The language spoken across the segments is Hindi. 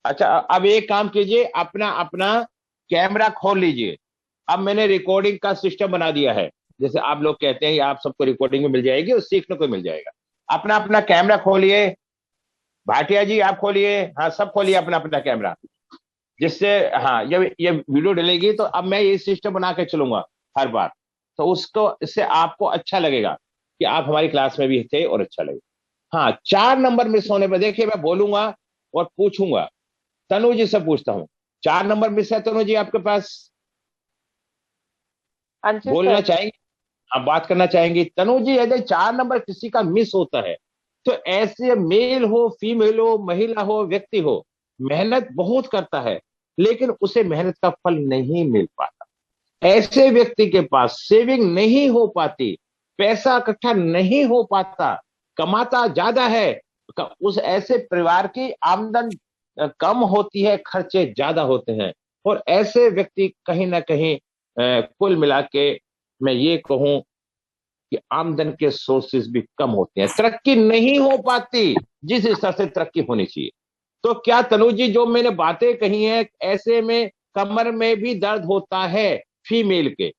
अच्छा, अब एक काम कीजिए, अपना अपना कैमरा खोल लीजिए। अब मैंने रिकॉर्डिंग का सिस्टम बना दिया है। जैसे आप लोग कहते हैं आप सबको रिकॉर्डिंग में मिल जाएगी और सीखने को मिल जाएगा। अपना अपना कैमरा खोलिए। भाटिया जी आप खोलिए, हाँ सब खोलिए अपना अपना कैमरा। जिससे, हाँ, ये वीडियो डलेगी तो अब मैं ये सिस्टम बना के चलूंगा हर बार। तो उसको, इससे आपको अच्छा लगेगा कि आप हमारी क्लास में भी थे और अच्छा लगेगा। हाँ, 4 नंबर मिस होने पर देखिए मैं बोलूंगा और पूछूंगा। तनु जी से पूछता हूँ, 4 नंबर मिस है तनु जी आपके पास? हाँ जी बोलना सर। चाहेंगे? आप बात करना चाहेंगी तनु जी? यदि 4 नंबर किसी का मिस होता है तो ऐसे मेल हो, फीमेल हो, महिला हो, व्यक्ति हो, मेहनत बहुत करता है लेकिन उसे मेहनत का फल नहीं मिल पाता। ऐसे व्यक्ति के पास सेविंग नहीं हो पाती, पैसा इकट्ठा नहीं हो पाता, कमाता ज्यादा है, उस ऐसे परिवार की आमदन कम होती है, खर्चे ज्यादा होते हैं। और ऐसे व्यक्ति कहीं ना कहीं कुल मिला के मैं ये कहूं कि आमदन के सोर्सेज भी कम होते हैं, तरक्की नहीं हो पाती जिस हिसाब से तरक्की होनी चाहिए। तो क्या तनु जी जो मैंने बातें कही हैं, ऐसे में कमर में भी दर्द होता है फीमेल के,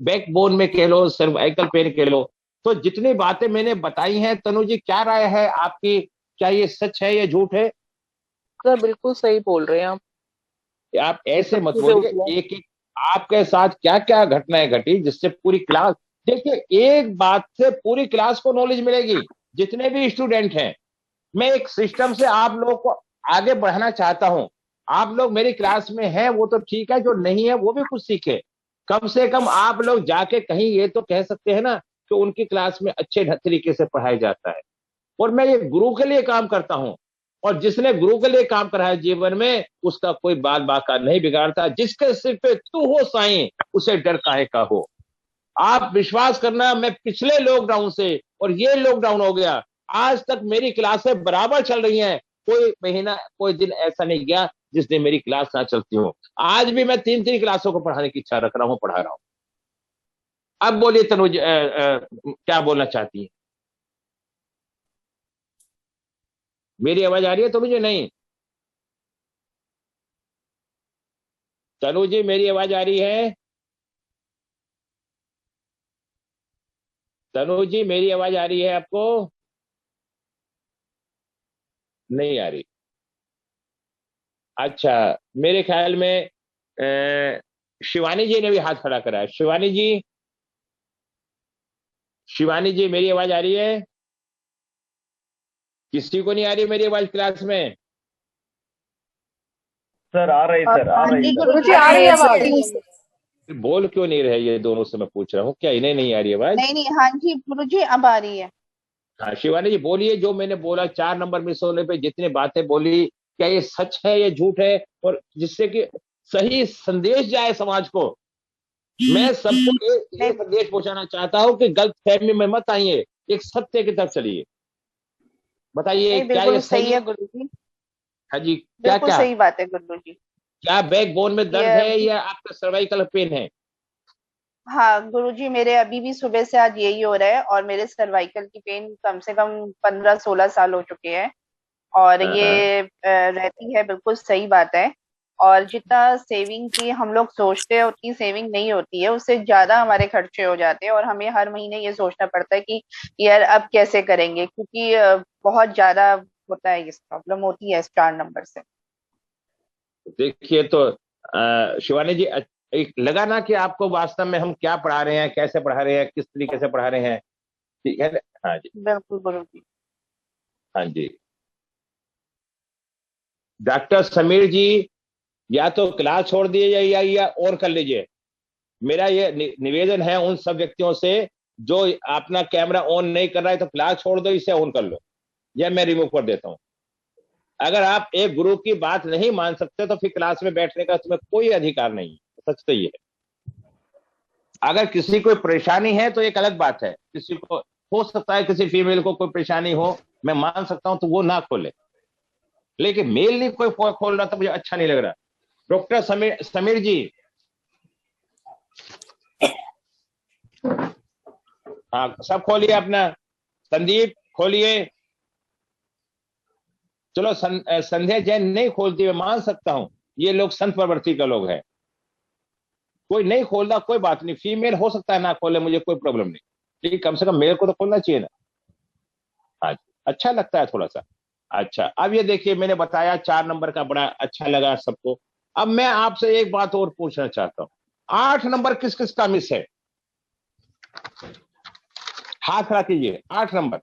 बैकबोन में कह लो, सर्वाइकल पेन कह लो। तो जितनी बातें मैंने बताई हैं तनु जी, क्या राय है आपकी? क्या ये सच है या झूठ है? सर बिल्कुल सही बोल रहे हैं आप। आप ये ऐसे सब मत चीजें बोलिए। होती हैं। एक एक आपके साथ क्या क्या घटनाएं घटी जिससे पूरी क्लास, देखिए एक बात से पूरी क्लास को नॉलेज मिलेगी, जितने भी स्टूडेंट हैं। मैं एक सिस्टम से आप लोगों को आगे बढ़ाना चाहता हूं। आप लोग मेरी क्लास में हैं वो तो ठीक है, जो नहीं है वो भी कुछ सीखे। कम से कम आप लोग जाके कहीं ये तो कह सकते हैं ना कि उनकी क्लास में अच्छे तरीके से पढ़ाया जाता है। और मैं ये गुरु के लिए काम करता हूं। और जिसने गुरु के लिए काम करा है जीवन में, उसका कोई बाल बाका नहीं बिगाड़ता। जिसके सिर पे तू हो साईं, उसे डर काहे का हो। आप विश्वास करना, मैं पिछले लॉकडाउन से और ये लॉकडाउन हो गया, आज तक मेरी क्लासें बराबर चल रही हैं। कोई महीना, कोई दिन ऐसा नहीं गया जिस दिन मेरी क्लास ना चलती हो। आज भी मैं 3 3 क्लासों को पढ़ाने की इच्छा रख रहा हूं, पढ़ा रहा हूं। अब बोलिए तनुज, क्या बोलना चाहती है? मेरी आवाज आ रही है तो मुझे नहीं? तनु जी मेरी आवाज आ रही है? तनु जी मेरी आवाज आ रही है आपको? नहीं आ रही। अच्छा, मेरे ख्याल में शिवानी जी ने भी हाथ खड़ा करा है। शिवानी जी, शिवानी जी मेरी आवाज आ रही है? किसी को नहीं आ रही मेरी आवाज क्लास में? सर आ रही, सर आ हाँ रही जी सर। गुरु जी, गुरुजी आ आ रही रही है है आवाज। सही। बोल क्यों नहीं रहे ये दोनों से मैं पूछ रहा हूँ, क्या इन्हें नहीं आ रही आवाज? नहीं नहीं, हाँ जी गुरु जी, अब आ रही है। हाँ शिवानी जी बोलिए, जो मैंने बोला 4 नंबर मिस होने पे जितनी बातें बोली, क्या ये सच है या झूठ है? और जिससे कि सही संदेश जाए समाज को। मैं सबको ये नहीं संदेश पहुंचाना चाहता हूँ कि गलत फहमी में मत आइए, एक सत्य की तरफ चलिए। बताइए नहीं, क्या ये बिल्कुल सही सही है? है गुरु जी। हाँ जी, क्या बिल्कुल क्या? सही बात है गुरु जी। क्या बैकबोन में दर्द ये है या आपका सर्वाइकल पेन है? हाँ गुरु जी, मेरे अभी भी सुबह से आज यही हो रहा है, और मेरे सर्वाइकल की पेन कम से कम 15 16 साल हो चुके हैं। और हाँ हाँ। ये रहती है, बिल्कुल सही बात है। और जितना सेविंग की हम लोग सोचते हैं उतनी सेविंग नहीं होती है, उससे ज्यादा हमारे खर्चे हो जाते हैं, और हमें हर महीने ये सोचना पड़ता है कि यार अब कैसे करेंगे, क्योंकि बहुत ज्यादा होता है, इस प्रॉब्लम होती है इस 4 नंबर से। देखिए तो शिवानी जी, एक लगा ना कि आपको वास्तव में हम क्या पढ़ा रहे हैं, कैसे पढ़ा रहे हैं, किस तरीके से पढ़ा रहे हैं? ठीक है ना? हाँ जी। बिल्कुल गुरु जी। हाँ जी। डॉक्टर समीर जी, या तो क्लास छोड़ दीजिए या और कर लीजिए। मेरा ये निवेदन है उन सब व्यक्तियों से जो अपना कैमरा ऑन नहीं कर रहा है, तो क्लास छोड़ दो, इसे ऑन कर लो, या मैं रिमूव कर देता हूँ। अगर आप एक गुरु की बात नहीं मान सकते तो फिर क्लास में बैठने का तुम्हें कोई अधिकार नहीं है। सच तो ये है। अगर किसी को परेशानी है तो एक अलग बात है, किसी को हो सकता है किसी फीमेल को कोई परेशानी हो, मैं मान सकता हूं, तो वो ना खोले। लेकिन मेल नहीं कोई खोल रहा तो मुझे अच्छा नहीं लग रहा। डॉक्टर समीर समीर जी, हाँ सब खोलिए अपना। संदीप खोलिए। चलो संध्या जैन नहीं खोलती, मैं मान सकता हूं, ये लोग संत प्रवृत्ति का लोग है। कोई नहीं खोलता कोई बात नहीं, फीमेल हो सकता है ना खोले, मुझे कोई प्रॉब्लम नहीं, लेकिन कम से कम मेल को तो खोलना चाहिए ना। हाँ, अच्छा लगता है थोड़ा सा। अच्छा, अब ये देखिए, मैंने बताया 4 नंबर का, बड़ा अच्छा लगा सबको। अब मैं आपसे एक बात और पूछना चाहता हूँ, 8 नंबर किस किस का मिस है? हाथ खड़ा कीजिए, 8 नंबर।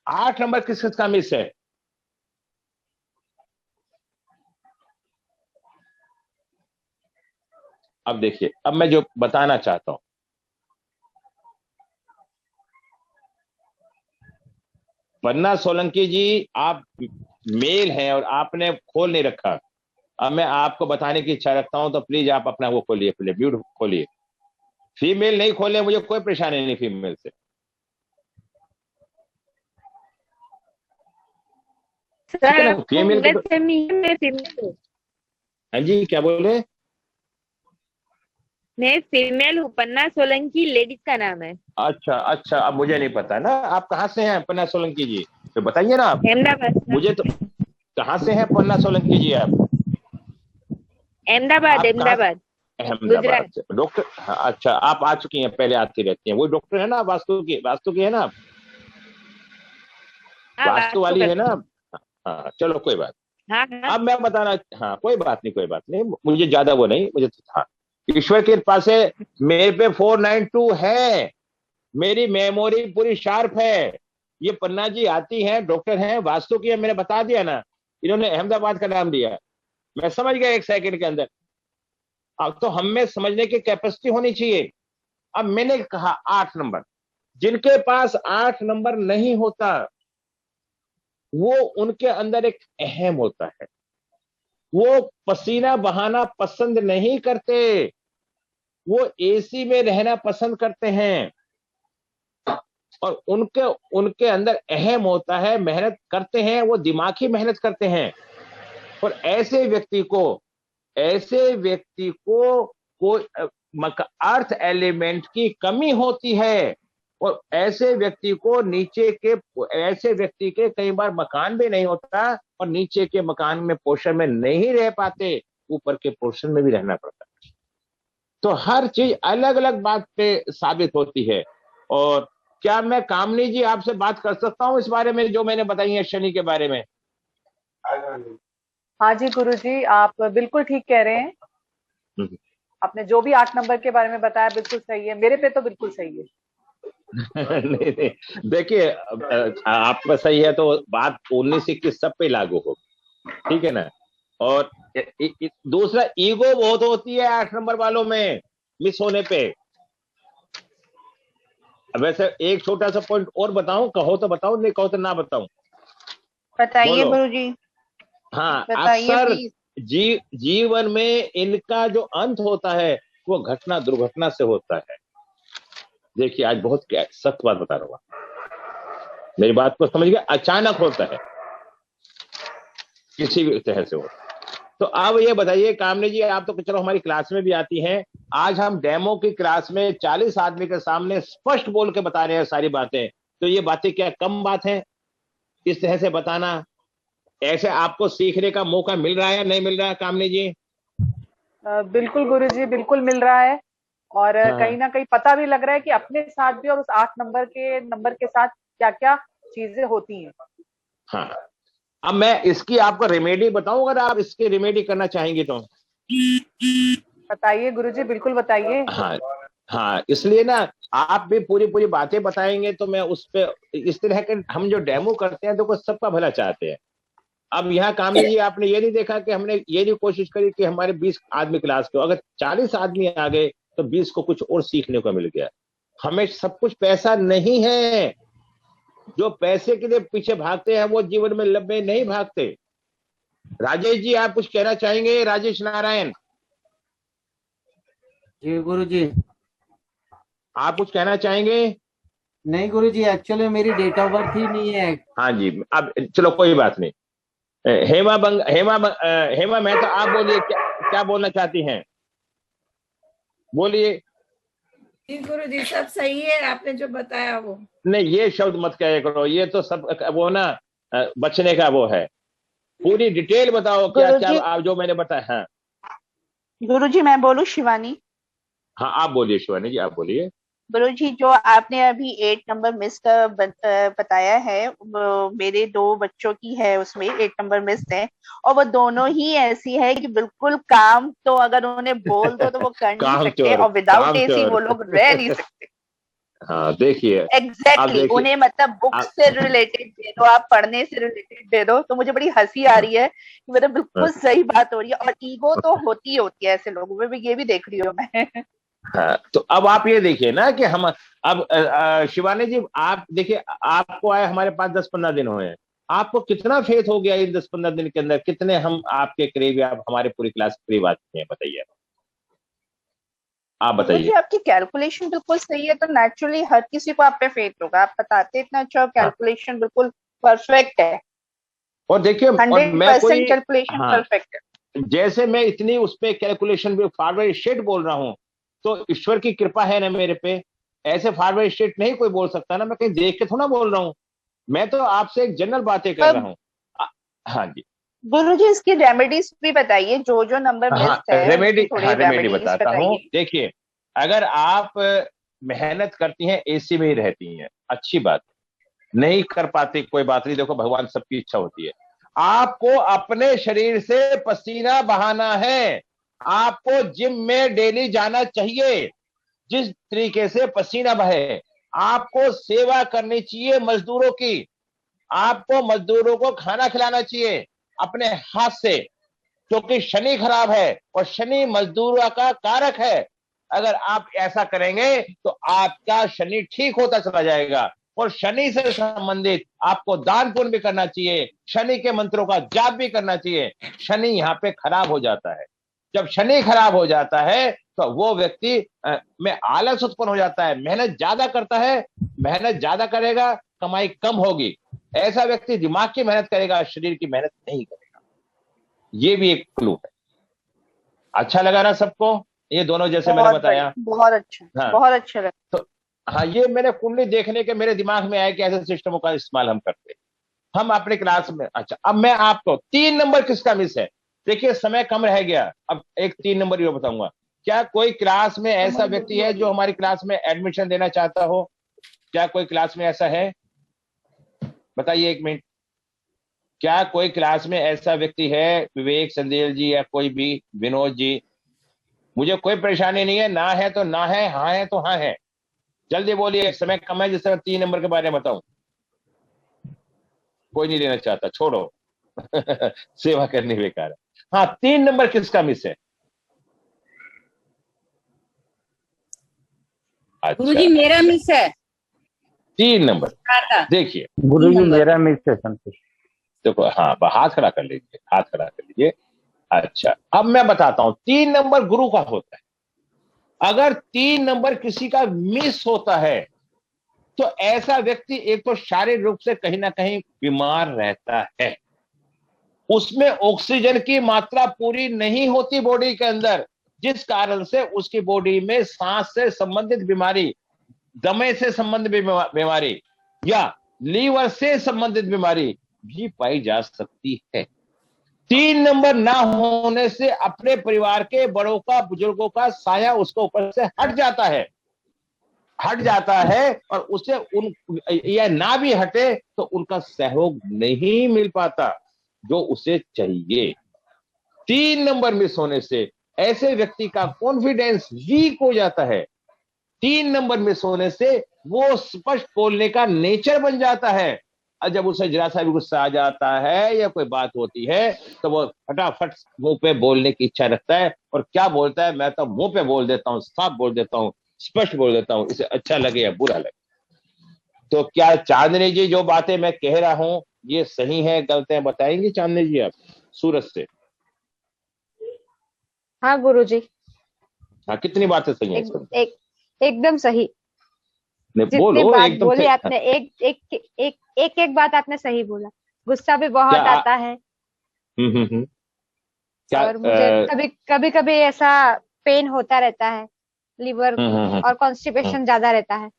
8 नंबर किस किस का मिस है? अब देखिए, अब मैं जो बताना चाहता हूं, पन्ना सोलंकी जी, आप मेल हैं और आपने खोल नहीं रखा। अब मैं आपको बताने की इच्छा रखता हूं, तो प्लीज आप अपना वो खोलिए, प्लीज म्यूट खोलिए। फीमेल नहीं खोले, मुझे कोई परेशानी नहीं फीमेल से। ठीक सर है ना, आपको फीमेल को गलत तो। फहमी है, मैं फीमेल हूँ। हाँ जी, क्या बोले? मैं फीमेल हूँ, पन्ना सोलंकी लेडीज का नाम है। अच्छा अच्छा, अब मुझे नहीं पता ना, आप कहाँ से हैं पन्ना सोलंकी जी, तो बताइए ना आप। अहमदाबाद मुझे तो, सर। कहाँ से हैं पन्ना सोलंकी जी आप? अहमदाबाद आप कहाँ? अहमदाबाद अहमदाबाद गुजरात। से डॉक्टर? हाँ, अच्छा, आप आ चुकी हैं, पहले आती रहती हैं, वो डॉक्टर है ना, वास्तु की है ना आप? हाँ वास्तु वास्तु वाली है करते ना हैं। आप? हाँ, चलो कोई बात। हाँ हाँ। अब मैं बताना, हाँ कोई बात नहीं, कोई बात नहीं, मुझे ज्यादा वो नहीं, मुझे तो था। ईश्वर की कृपा से मेरे पे 492 है, मेरी मेमोरी पूरी शार्प है। ये पन्ना जी आती हैं, डॉक्टर हैं, वास्तु की है, मैंने बता दिया ना, इन्होंने अहमदाबाद का नाम दिया, मैं समझ गया 1 सेकंड के अंदर। अब तो हम में समझने की कैपेसिटी होनी चाहिए। अब मैंने कहा 8 नंबर, जिनके पास 8 नंबर नहीं होता, वो उनके अंदर एक अहम होता है, वो पसीना बहाना पसंद नहीं करते, वो एसी में रहना पसंद करते हैं, और उनके उनके अंदर अहम होता है, मेहनत करते हैं, वो दिमागी मेहनत करते हैं। और ऐसे व्यक्ति को कोई अर्थ एलिमेंट की कमी होती है, और ऐसे व्यक्ति के कई बार मकान भी नहीं होता, और नीचे के मकान में पोर्शन में नहीं रह पाते, ऊपर के पोर्शन में भी रहना पड़ता है। तो हर चीज अलग अलग बात पे साबित होती है। और क्या मैं कामनी जी आपसे बात कर सकता हूं इस बारे में, जो मैंने बताई है शनि के बारे में? हाँ जी गुरुजी, आप बिल्कुल ठीक कह रहे हैं। हम्म। आपने जो भी 8 नंबर के बारे में बताया बिल्कुल सही है, मेरे पे तो बिल्कुल सही है। नहीं नहीं, देखिए, आप पर सही है तो बात 19-21 सब पे लागू हो, ठीक है ना। और दूसरा, ईगो बहुत होती है 8 नंबर वालों में, मिस होने पे। वैसे एक छोटा सा पॉइंट और बताऊं, कहो तो बताऊं, नहीं कहो तो ना बताऊं? बताइए बोलो। गुरुजी, हाँ, बताइए अक्सर प्लीज। जीवन में इनका जो अंत होता है, वो दुर्घटना से होता है। देखिए, आज बहुत सख्त बात बता रहा हूं, मेरी बात को समझ गया, अचानक होता है, किसी भी तरह से होता है। तो अब ये बताइए कामनी जी, आप तो चलो हमारी क्लास में भी आती हैं, आज हम डेमो की क्लास में 40 आदमी के सामने स्पष्ट बोल के बता रहे हैं सारी बातें, तो ये बातें क्या कम बात है इस तरह से बताना? ऐसे आपको सीखने का मौका मिल रहा है या नहीं मिल रहा है कामनी जी? बिल्कुल गुरुजी, बिल्कुल मिल रहा है। और कहीं हाँ ना कहीं पता भी लग रहा है कि अपने साथ भी और उस 8 नंबर के साथ क्या क्या चीजें होती हैं। हाँ। अब मैं इसकी आपको रेमेडी बताऊं, अगर आप इसकी रेमेडी करना चाहेंगे तो? बताइए गुरुजी, बिल्कुल बताइए। हाँ हाँ, इसलिए ना, आप भी पूरी पूरी बातें बताएंगे तो मैं उस पे, इस तरह के हम जो डेमो करते हैं तो सबका भला चाहते हैं। अब यहाँ कामनी जी, आपने ये नहीं देखा कि हमने ये नहीं कोशिश करी कि हमारे 20 आदमी क्लास को, अगर 40 आदमी आ गए तो 20 को कुछ और सीखने को मिल गया। हमें सब कुछ पैसा नहीं है, जो पैसे के लिए पीछे भागते हैं वो जीवन में लंबे नहीं भागते। राजेश जी, आप कुछ कहना चाहेंगे? राजेश नारायण, जी गुरुजी। आप कुछ कहना चाहेंगे? नहीं गुरुजी, एक्चुअली मेरी डेट ऑफ बर्थ ही नहीं है। हाँ जी, अब चलो कोई बात नहीं। हेमा मेहता, आप बोलिए, क्या क्या बोलना चाहती हैं, बोलिए। जी गुरु जी, सब सही है आपने जो बताया वो। नहीं, ये शब्द मत कहे करो, ये तो सब वो ना बचने का वो है। पूरी डिटेल बताओ क्या क्या गुरुजी, आप जो मैंने बताया। हाँ गुरुजी मैं बोलूं शिवानी? हाँ, आप बोलिए शिवानी जी, आप बोलिए। गुरुजी, जो आपने अभी 8 नंबर मिस का बताया है, वो मेरे 2 बच्चों की है, उसमें 8 नंबर मिस है। और वो दोनों ही ऐसी है कि बिल्कुल काम तो अगर उन्हें बोल दो तो वो कर नहीं काम सकते, चोर, और विदाउट काम एसी वो चोर। लोग रह नहीं सकते। हाँ देखिए, आप एग्जैक्टली देखिए, उन्हें मतलब बुक्स आप से रिलेटेड दे दो, आप पढ़ने से रिलेटेड दे दो, तो मुझे बड़ी हंसी आ हाँ, रही है कि मतलब हाँ, बिल्कुल सही बात हो रही है। और ईगो तो होती ही होती है ऐसे लोगों में भी, ये भी देख रही हूँ मैं। हाँ। तो अब आप ये देखिए ना कि हम अब शिवानी जी आप देखिए, आपको आए हमारे पास 10-15 दिन हुए हैं। आपको कितना फेथ हो गया इन 10-15 दिन के अंदर, कितने हम आपके करीब या आप हमारे पूरी क्लास के करीब आते हैं, बताइए आप गुरुजी, बताइए। आपकी कैलकुलेशन बिल्कुल सही है, तो नेचुरली हर किसी को आप पे फेथ होगा। आप बताते इतना अच्छा, हाँ, कैलकुलेशन बिल्कुल परफेक्ट है। और देखिए, और हंड्रेड मैं कोई, परसेंट कैलकुलेशन हाँ, परफेक्ट है। जैसे मैं इतनी उस पे कैलकुलेशन भी फॉरवर्ड स्टेट बोल रहा हूं, तो ईश्वर की कृपा है ना मेरे पे। ऐसे फॉरवर्ड स्टेट नहीं कोई बोल सकता ना, मैं कहीं देख के थोड़ा बोल रहा हूं। मैं तो आपसे एक जनरल बातें कर रहा पर हूं। हाँ जी। गुरुजी, इसकी रेमेडीज भी बताइए, जो जो नंबर हाँ मिस है रेमेडी, उसकी थोड़ी हाँ रेमेडी रेमेडीज बताता हूँ। बताइए। देखिए, अगर आप मेहनत करती हैं, एसी में ही रहती हैं, अच्छी बात। नहीं कर पाती, कोई बात नहीं, देखो भगवान सबकी इच्छा होती है। आपको अपने शरीर से पसीना बहाना है। आपको जिम में डेली जाना चाहिए। जिस तरीके से पसीना बहे, आपको सेवा करनी चाहिए मजदूरों की। आपको मजदूरों को खाना खिलाना चाहिए अपने हाथ से, क्योंकि शनि खराब है और शनि मजदूरों का कारक है। अगर आप ऐसा करेंगे तो आपका शनि ठीक होता चला जाएगा। और शनि से संबंधित आपको दान पुण्य भी करना चाहिए, शनि के मंत्रों का जाप भी करना चाहिए। शनि यहाँ पे खराब हो जाता है। जब शनि खराब हो जाता है तो वो व्यक्ति में आलस उत्पन्न हो जाता है, मेहनत ज्यादा करता है। मेहनत ज्यादा करेगा, कमाई कम होगी। ऐसा व्यक्ति दिमाग की मेहनत करेगा, शरीर की मेहनत नहीं करेगा। ये भी एक क्लू है। अच्छा लगा ना सबको, ये दोनों जैसे मैंने बहुत बताया। बढ़िया, बहुत अच्छा, हाँ, बहुत अच्छा लगा। तो हाँ, ये मैंने कुंडली देखने के मेरे दिमाग में आया कि ऐसे सिस्टमों का इस्तेमाल हम करते हैं हम अपने क्लास में। अच्छा, अब मैं आपको 3 नंबर किसका मिस है, देखिए समय कम रह गया। अब एक 3 नंबर ये बताऊंगा। क्या कोई क्लास में ऐसा व्यक्ति है जो हमारी क्लास में एडमिशन देना चाहता हो? क्या कोई क्लास में ऐसा है? बताइए, 1 मिनट। क्या कोई क्लास में ऐसा व्यक्ति है, विवेक, संदेल जी या कोई भी, विनोद जी? मुझे कोई परेशानी नहीं है, ना है तो ना है, हाँ है तो हाँ है। जल्दी बोलिए, समय कम है, जिससे मैं 3 नंबर के बारे में बताऊं। कोई नहीं लेना चाहता, छोड़ो। सेवा करनी बेकार है। हाँ, 3 नंबर किसका मिस है? अच्छा, गुरुजी मेरा मिस है। 3 नंबर। खाता देखिए, गुरुजी 3 नंबर। मेरा मिस है संतोष। देखो, हाँ, हाथ खड़ा कर लीजिए, हाथ खड़ा कर लीजिए। अच्छा, अब मैं बताता हूं, 3 नंबर गुरु का होता है। अगर 3 नंबर किसी का मिस होता है तो ऐसा व्यक्ति एक तो शारीरिक रूप से कहीं ना कहीं बीमार रहता है। उसमें ऑक्सीजन की मात्रा पूरी नहीं होती बॉडी के अंदर, जिस कारण से उसकी बॉडी में सांस से संबंधित बीमारी, दमे से संबंधित बीमारी या लीवर से संबंधित बीमारी भी पाई जा सकती है। 3 नंबर ना होने से अपने परिवार के बड़ों का, बुजुर्गों का साया उसको ऊपर से हट जाता है, हट जाता है। और उसे उन, या ना भी हटे तो उनका सहयोग नहीं मिल पाता जो उसे चाहिए। 3 नंबर मिस होने से ऐसे व्यक्ति का कॉन्फिडेंस वीक हो जाता है। 3 नंबर मिस होने से वो स्पष्ट बोलने का नेचर बन जाता है। और जब उसे जरा सा भी गुस्सा आ जाता है या कोई बात होती है तो वो फटाफट मुंह पे बोलने की इच्छा रखता है। और क्या बोलता है, मैं तो मुंह पे बोल देता हूँ, साफ बोल देता हूँ, स्पष्ट बोल देता हूँ, इसे अच्छा लगे या बुरा लगे। तो क्या चांदनी जी जो बातें मैं कह रहा हूं ये सही है, गलत है, बताएंगे चांदनी जी आप सूरत से? हाँ गुरुजी। हाँ, कितनी बातें सही है एक इसमें? एक एकदम सही। नहीं, जितनी बोलो बात एकदम बोली सही। हाँ, आपने, एक एक बात आपने सही बोला। गुस्सा भी क्या बहुत आता है, क्या और मुझे कभी कभी कभी ऐसा पेन होता रहता है। लिवर हम्म। और कॉन्स्टिपेशन ज्यादा रहता है,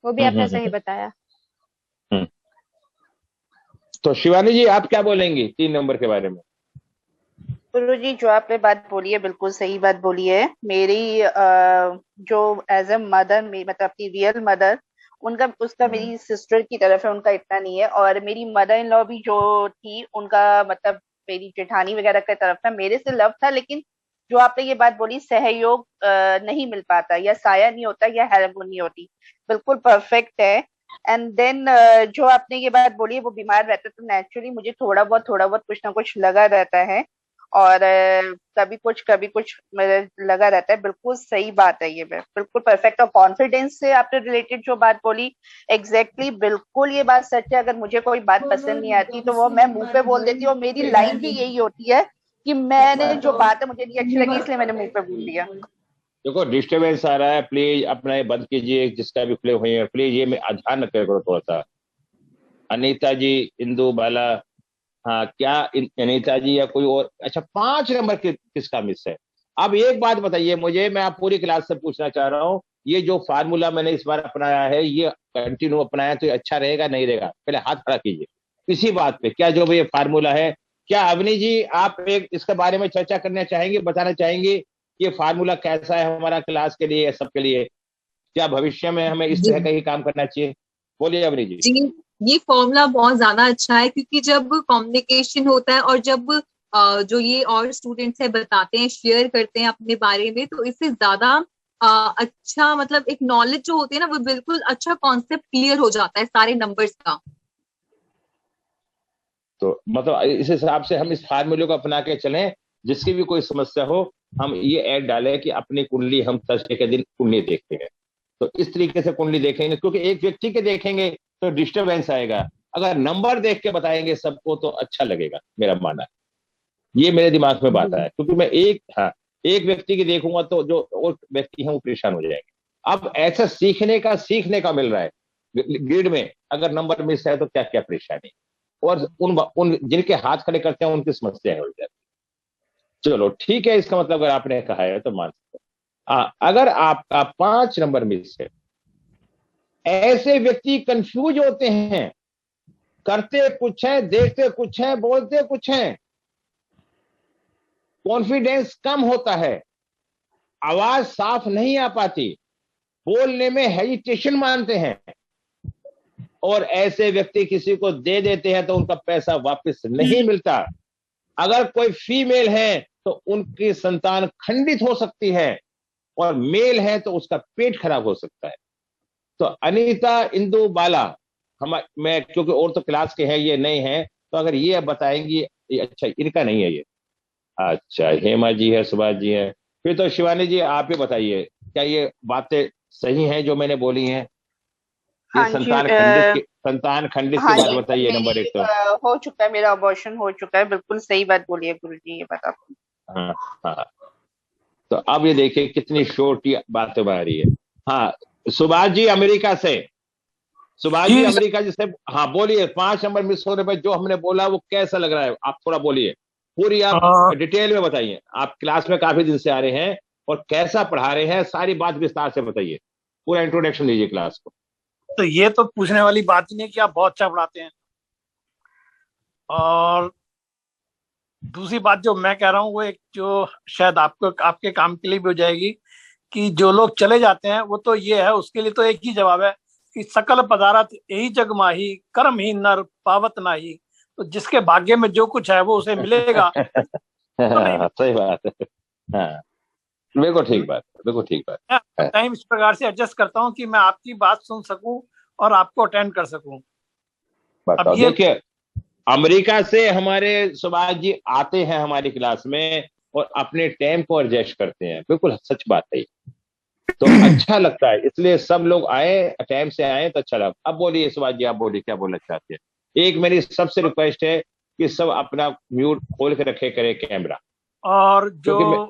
वो भी आपने सही बताया। हम्म। तो शिवानी जी आप क्या बोलेंगी 3 नंबर के बारे में? गुरु जी, जो आपने बात बोली है बिल्कुल सही बात बोली है। मेरी जो एज ए मदर, मतलब अपनी रियल मदर, उनका उसका मेरी सिस्टर की तरफ है, उनका इतना नहीं है। और मेरी मदर इन लॉ भी जो थी, उनका मतलब मेरी जेठानी वगैरह की तरफ था, मेरे से लव था। लेकिन जो आपने ये बात बोली, सहयोग नहीं मिल पाता, या साया नहीं होता, या हेल्प नहीं होती, बिल्कुल परफेक्ट है। एंड देन जो आपने ये बात बोली है, वो बीमार रहता है तो नेचुरली मुझे थोड़ा बहुत कुछ ना कुछ लगा रहता है। और कभी कुछ मेरे लगा रहता है। बिल्कुल सही बात है ये, बिल्कुल परफेक्ट। और कॉन्फिडेंस से आपने रिलेटेड जो बात बोली, एग्जैक्टली बिल्कुल ये बात सच है। अगर मुझे कोई बात पसंद नहीं आती तो वो मैं मुंह पे बोल देती हूँ, और मेरी लाइन भी यही होती है कि मैंने जो बात है मुझे नहीं अच्छी लगी, इसलिए मैंने मुंह पे बोल दिया। देखो डिस्टरबेंस आ रहा है, प्लीज अपना ये बंद कीजिए, जिसका भी प्ले हुए हैं प्लीज ये में ध्यान रखा करो थोड़ा सा। अनीता जी, इंदु बाला, हाँ क्या अनीता जी या कोई और? अच्छा 5 नंबर किसका मिस है? अब एक बात बताइए मुझे, मैं आप पूरी क्लास से पूछना चाह रहा हूँ, ये जो फार्मूला मैंने इस बार अपनाया है, ये कंटिन्यू अपनाया तो ये अच्छा रहेगा नहीं रहेगा? पहले हाथ खड़ा कीजिए इसी बात पे, क्या जो भी ये फार्मूला है, क्या अवनी जी आप एक इसके बारे में चर्चा करना चाहेंगे, बताना चाहेंगे ये फार्मूला कैसा है हमारा क्लास के लिए, सबके लिए? क्या भविष्य में हमें इस जी तरह का ही काम करना चाहिए? बोलिए अवनी जी। जी, ये फॉर्मूला बहुत ज्यादा अच्छा है, क्योंकि जब कम्युनिकेशन होता है और जब जो ये और स्टूडेंट्स है बताते हैं, शेयर करते हैं अपने बारे में, तो इससे ज्यादा अच्छा, मतलब एक नॉलेज जो होती है ना, वो बिल्कुल अच्छा कॉन्सेप्ट क्लियर हो जाता है सारे नंबर्स का। तो मतलब इस हिसाब से हम इस फार्मूले को अपना के चलें, जिसकी भी कोई समस्या हो हम ये ऐड डालें कि अपनी कुंडली हम थर्सडे के दिन कुंडली देखते हैं, तो इस तरीके से कुंडली देखेंगे, क्योंकि एक व्यक्ति के देखेंगे तो डिस्टरबेंस आएगा, अगर नंबर देख के बताएंगे सबको तो अच्छा लगेगा, मेरा मानना है। ये मेरे दिमाग में बात है, क्योंकि मैं एक व्यक्ति की देखूंगा तो जो और व्यक्ति हैं वो परेशान हो जाएंगे। अब ऐसा सीखने का मिल रहा है ग्रिड में, अगर नंबर मिस है तो क्या क्या परेशानी, और उन जिनके हाथ खड़े करते हैं उनकी समस्या हो जाती है। चलो ठीक है, इसका मतलब अगर आपने कहा है तो मान सकते हैं। अगर आपका 5 नंबर मिस है, ऐसे व्यक्ति कंफ्यूज होते हैं, करते कुछ है, देखते कुछ है, बोलते कुछ है, कॉन्फिडेंस कम होता है, आवाज साफ नहीं आ पाती, बोलने में हेजिटेशन मानते हैं, और ऐसे व्यक्ति किसी को दे देते हैं तो उनका पैसा वापस नहीं मिलता। अगर कोई फीमेल है तो उनकी संतान खंडित हो सकती है, और मेल है तो उसका पेट खराब हो सकता है। तो अनीता, इंदु, बाला, मैं क्योंकि और तो क्लास के हैं, ये नहीं है, तो अगर ये बताएंगी, ये अच्छा इनका नहीं है ये, अच्छा हेमा जी है, सुभाष जी है, फिर तो शिवानी जी आप ही बताइए, क्या ये बातें सही हैं जो मैंने बोली हैं? ये हाँ जी, संतान खंडित की हाँ बात जी, बताइए। नंबर एक तो हो चुका है, मेरा अबॉर्शन हो चुका है। बिल्कुल सही बात बोली है गुरु जी, ये बात आपने। हाँ हाँ, तो अब ये देखिए कितनी छोटी बातें बना रही है। हाँ सुभाष जी अमेरिका से, सुभाष जी अमेरिका जी से, हाँ बोलिए, 5 नंबर मिस होने पर जो हमने बोला वो कैसा लग रहा है? आप थोड़ा बोलिए, पूरी आप डिटेल में बताइए। आप क्लास में काफी दिन से आ रहे हैं और कैसा पढ़ा रहे हैं, सारी बात विस्तार से बताइए, पूरा इंट्रोडक्शन दीजिए क्लास को। तो ये तो पूछने वाली बात ही नहीं कि आप बहुत अच्छा पढ़ाते हैं। और दूसरी बात जो मैं कह रहा हूँ, वो एक जो शायद आपको आपके काम के लिए भी हो जाएगी, कि जो लोग चले जाते हैं वो तो ये है, उसके लिए तो एक ही जवाब है कि सकल पदारथ यही जग माही, कर्म ही नर पावत नाही। तो जिसके भाग्य में जो कुछ है वो उसे मिलेगा। तो सही बात है, हाँ बिल्कुल ठीक बात, बिल्कुल ठीक बात। मैं टाइम इस प्रकार से एडजस्ट करता हूँ कि मैं आपकी बात सुन सकूं और आपको अटेंड कर सकूं। अब ये देखिए, अमेरिका से हमारे सुभाष जी आते हैं हमारी क्लास में और अपने टाइम को एडजस्ट करते हैं, बिल्कुल सच बात है, तो अच्छा लगता है, इसलिए सब लोग आए, टाइम से आए तो अच्छा लगा। अब बोलिए सुभाष जी, आप बोलिए क्या बोलना चाहते हैं। एक मेरी सबसे रिक्वेस्ट है कि सब अपना म्यूट खोल के रखे करें कैमरा। और जो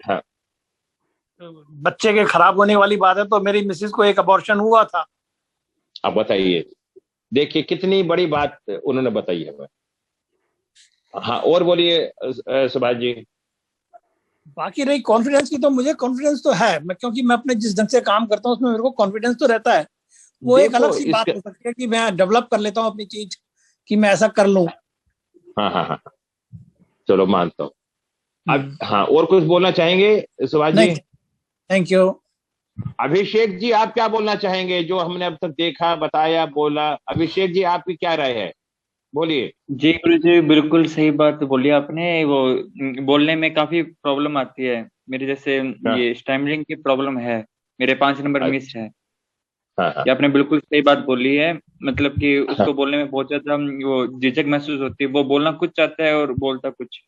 बच्चे के खराब होने वाली बात है, तो मेरी मिसेज को एक अबॉर्शन हुआ था। अब बताइए, देखिए कितनी बड़ी बात उन्होंने बताई है। हाँ और बोलिए सुभाष जी। बाकी रही कॉन्फिडेंस की, तो मुझे कॉन्फिडेंस तो है, मैं क्योंकि मैं अपने जिस ढंग से काम करता हूँ उसमें मेरे को कॉन्फिडेंस तो रहता है। वो एक देखो अलग सी बात इसके हो सकती है कि मैं डेवलप कर लेता हूँ अपनी चीज, कि मैं ऐसा कर लूँ। हाँ हाँ हाँ, चलो मानता हूँ। अब हाँ, और कुछ बोलना चाहेंगे सुभाष जी? नहीं, थैंक यू। अभिषेक जी आप क्या बोलना चाहेंगे, जो हमने अब तक देखा, बताया, बोला? अभिषेक जी आपकी क्या राय है, बोलिए। जी गुरु जी, बिल्कुल सही बात बोली आपने। वो बोलने में काफी प्रॉब्लम आती है मेरे जैसे, हाँ ये स्टैमरिंग की प्रॉब्लम है, मेरे 5 नंबर मिस है। हाँ हाँ ये आपने बिल्कुल सही बात बोली है, मतलब कि हाँ। उसको बोलने में बहुत ज्यादा वो झिझक महसूस होती है, वो बोलना कुछ चाहता है और बोलता कुछ।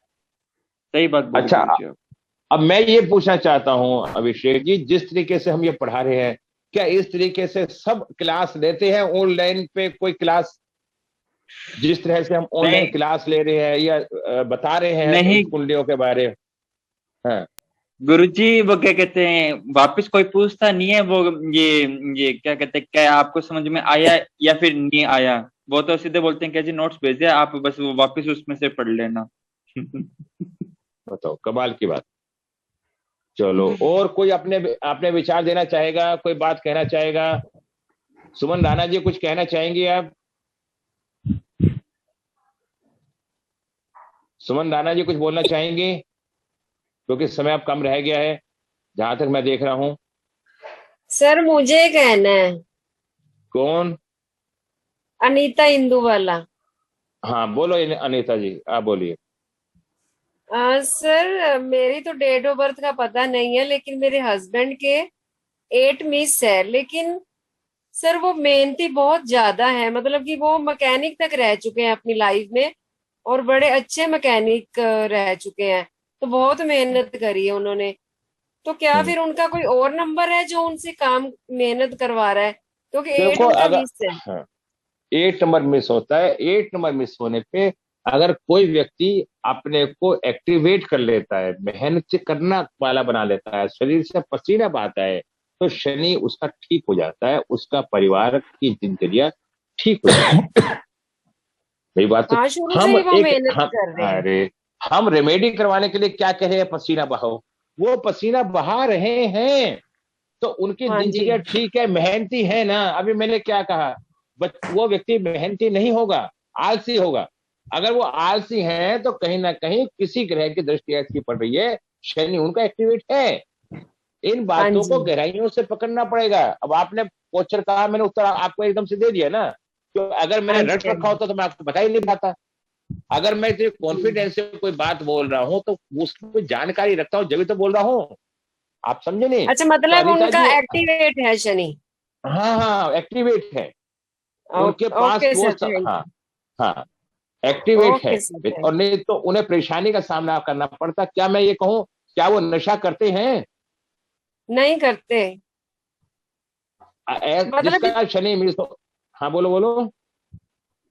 सही बात बोली अच्छा, गुरु जी आप। अब मैं ये पूछना चाहता हूँ अभिषेक जी, जिस तरीके से हम ये पढ़ा रहे हैं, क्या इस तरीके से सब क्लास लेते हैं ऑनलाइन पे? कोई क्लास जिस तरह से हम ऑनलाइन नहीं क्लास ले रहे हैं या बता रहे हैं नहीं उस कुंडलियों के बारे में? हाँ गुरुजी, वो क्या कहते हैं, वापस कोई पूछता नहीं है वो, ये क्या कहते हैं, क्या आपको समझ में आया या फिर नहीं आया। वो तो सीधे बोलते हैं कि जी नोट्स भेजे, आप बस वो वापस उसमें से पढ़ लेना। बताओ, कमाल की बात। चलो, और कोई अपने अपने विचार देना चाहेगा, कोई बात कहना चाहेगा? सुमन राणा जी कुछ कहना चाहेंगे आप? सुमन राणा जी कुछ बोलना चाहेंगे, क्योंकि समय अब कम रह गया है जहां तक मैं देख रहा हूं। सर मुझे कहना है। कौन? अनीता इंदू वाला। हाँ बोलो अनीता जी, आप बोलिए। सर मेरी तो डेट ऑफ बर्थ का पता नहीं है, लेकिन मेरे हस्बैंड के 8 मिस है। लेकिन सर वो मेहनती बहुत ज्यादा है, मतलब कि वो मैकेनिक तक रह चुके हैं अपनी लाइफ में, और बड़े अच्छे मैकेनिक रह चुके हैं। तो बहुत मेहनत करी है उन्होंने। तो क्या फिर उनका कोई और नंबर है जो उनसे काम मेहनत करवा रहा है? क्योंकि 8 देखो, उनका अगर मिस है। हाँ, 8 नंबर मिस होता है, 8 नंबर मिस होने पे अगर कोई व्यक्ति अपने को एक्टिवेट कर लेता है, मेहनत से करना वाला बना लेता है, शरीर से पसीना बहाता है, तो शनि उसका ठीक हो जाता है, उसका परिवार की दिनचर्या ठीक हो जाती है। यही बात तो हाँ, शुरू से हम ही वो एक मेहनत हम कर रहे हैं। अरे हम रेमेडी करवाने के लिए क्या कह रहे हैं? पसीना बहाओ। वो पसीना बहा रहे हैं तो उनकी हाँ जी। दिनचर्या ठीक है, मेहनती है ना। अभी मैंने क्या कहा, वो व्यक्ति मेहनती नहीं होगा, आलसी होगा। अगर वो आलसी हैं तो कहीं ना कहीं किसी ग्रह की दृष्टि ऐसी पड़ रही है, शनि उनका एक्टिवेट है। इन हाँ बातों को जी। गहराइयों से पकड़ना पड़ेगा। अब आपने क्वेश्चन कहा, मैंने उत्तर आपको एकदम से दे दिया ना। तो अगर मैंने हाँ जी। रट रखा होता तो मैं आपको बता ही नहीं पाता। अगर मैं इतने कॉन्फिडेंस से कोई बात बोल रहा हूँ तो उसकी जानकारी रखता हूँ, जब तो बोल रहा हूँ। आप समझे नहीं? अच्छा, तो मतलब अनीता उनका जी, एक्टिवेट है शनि। हाँ हाँ एक्टिवेट है, उनके पास ओके वो सर, थैंक हाँ यू। हाँ एक्टिवेट है। ओके सर, थैंक और नहीं तो उन्हें परेशानी का सामना करना पड़ता। क्या मैं ये कहूँ, क्या वो नशा करते हैं? यू। नहीं करते। मतलब कि जिसका शनि मिस हो। हाँ बोलो बोलो।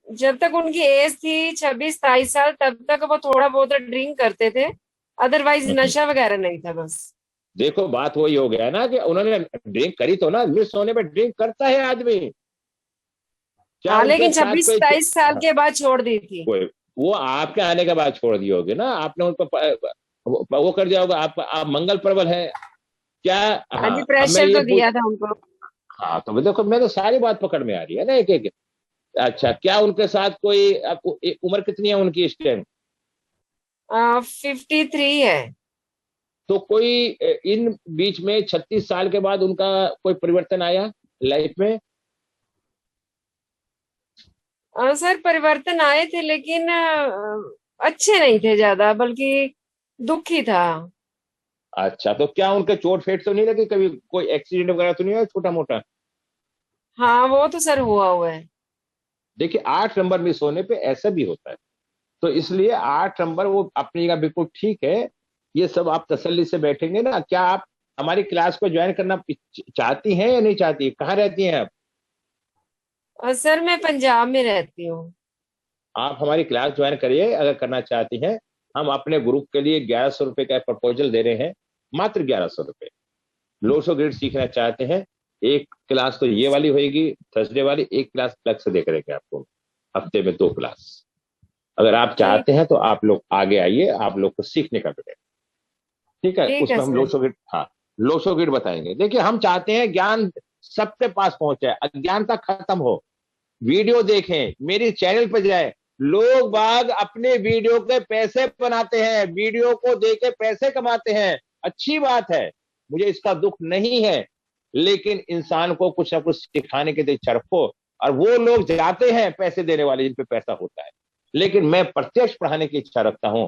जब तक उनकी एज थी 26-27 साल, तब तक वो थोड़ा बहुत ड्रिंक करते थे, अदरवाइज नशा वगैरह नहीं था बस। देखो, बात वही हो गया ना कि उन्होंने ड्रिंक करी तो ना, मिस होने पे ड्रिंक करता है आदमी। क्या हाँ, उनके लेकिन साथ कोई 26-27 साल के बाद छोड़ दी थी। कोई वो आपके आने के बाद छोड़ दिए होगे ना आपने उनको वो कर दिया होगा। आप मंगल प्रबल है क्या? हाँ हाँ, जी, अब मैं प्रेशर ये तो दिया था उनको। हाँ तो देखो, मैं तो सारी बात पकड़ में आ रही है ना एक एक। अच्छा, क्या उनके साथ कोई आपको उम्र कितनी है उनकी इस टाइम? 53 है। तो कोई इन बीच में 36 साल के बाद उनका कोई परिवर्तन आया लाइफ में? सर परिवर्तन आए थे, लेकिन अच्छे नहीं थे ज्यादा, बल्कि दुखी था। अच्छा, तो क्या उनके चोट फेट तो नहीं लगी कभी? कोई एक्सीडेंट वगैरह तो नहीं हुआ छोटा मोटा? हाँ, वो तो सर हुआ है। देखिए, 8 नंबर मिस होने पे ऐसा भी होता है, तो इसलिए 8 नंबर वो अपनी जगह बिल्कुल ठीक है। ये सब आप तसल्ली से बैठेंगे ना। क्या आप हमारी क्लास को ज्वाइन करना चाहती हैं या नहीं चाहती? कहाँ रहती हैं आप? सर मैं पंजाब में रहती हूँ। आप हमारी क्लास ज्वाइन करिए अगर करना चाहती हैं। हम अपने ग्रुप के लिए 1100 रुपए का प्रपोजल दे रहे हैं, मात्र 1100 रुपए। लोसो ग्रिड सीखना चाहते हैं, एक क्लास तो ये वाली होगी थर्सडे वाली, एक क्लास अलग से दे करेंगे आपको, हफ्ते में 2 क्लास। अगर आप चाहते हैं तो आप लोग आगे आइए, आप लोग को सीखने का मिलेगा। ठीक है, ठीक है उसमें हम सर। लोकसंगीत, हाँ लोकसंगीत बताएंगे। देखिए हम चाहते हैं ज्ञान सबके पास पहुंचे, अज्ञानता खत्म हो। वीडियो देखें, मेरी चैनल पर जाए, लोग बाग अपने वीडियो के पैसे बनाते हैं, वीडियो को देख के पैसे कमाते हैं, अच्छी बात है, मुझे इसका दुख नहीं है, लेकिन इंसान को कुछ ना कुछ सिखाने के लिए इच्छा रखो। और वो लोग जाते हैं पैसे देने वाले जिन पे पैसा होता है, लेकिन मैं प्रत्यक्ष पढ़ाने की इच्छा रखता हूं